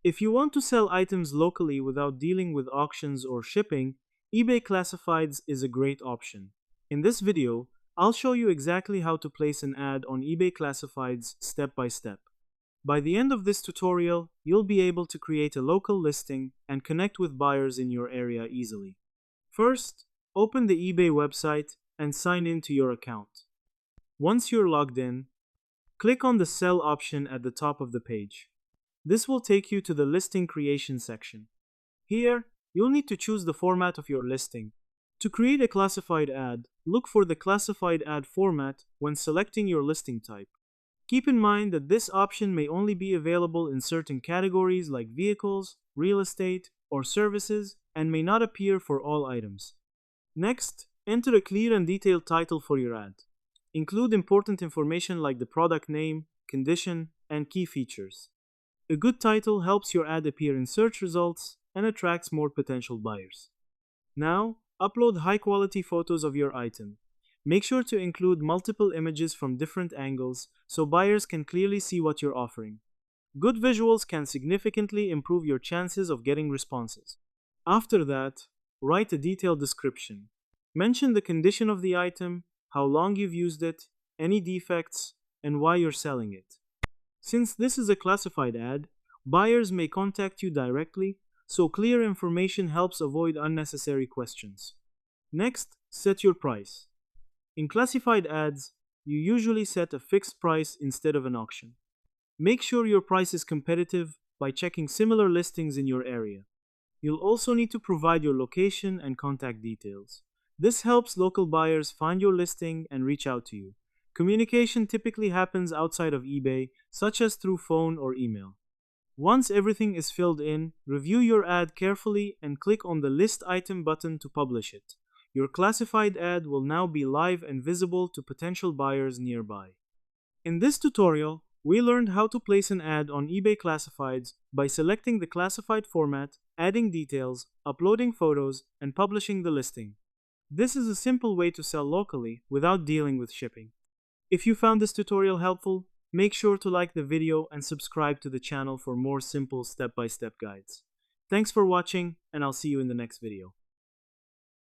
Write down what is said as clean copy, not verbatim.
If you want to sell items locally without dealing with auctions or shipping, eBay Classifieds is a great option. In this video, I'll show you exactly how to place an ad on eBay Classifieds step by step. By the end of this tutorial, you'll be able to create a local listing and connect with buyers in your area easily. First, open the eBay website and sign in to your account. Once you're logged in, click on the Sell option at the top of the page. This will take you to the listing creation section. Here, you'll need to choose the format of your listing. To create a classified ad, look for the classified ad format when selecting your listing type. Keep in mind that this option may only be available in certain categories like vehicles, real estate, or services, and may not appear for all items. Next, enter a clear and detailed title for your ad. Include important information like the product name, condition, and key features. A good title helps your ad appear in search results and attracts more potential buyers. Now, upload high-quality photos of your item. Make sure to include multiple images from different angles so buyers can clearly see what you're offering. Good visuals can significantly improve your chances of getting responses. After that, write a detailed description. Mention the condition of the item, how long you've used it, any defects, and why you're selling it. Since this is a classified ad, buyers may contact you directly, so clear information helps avoid unnecessary questions. Next, set your price. In classified ads, you usually set a fixed price instead of an auction. Make sure your price is competitive by checking similar listings in your area. You'll also need to provide your location and contact details. This helps local buyers find your listing and reach out to you. Communication typically happens outside of eBay, such as through phone or email. Once everything is filled in, review your ad carefully and click on the List Item button to publish it. Your classified ad will now be live and visible to potential buyers nearby. In this tutorial, we learned how to place an ad on eBay Classifieds by selecting the classified format, adding details, uploading photos, and publishing the listing. This is a simple way to sell locally without dealing with shipping. If you found this tutorial helpful, make sure to like the video and subscribe to the channel for more simple step-by-step guides. Thanks for watching, and I'll see you in the next video.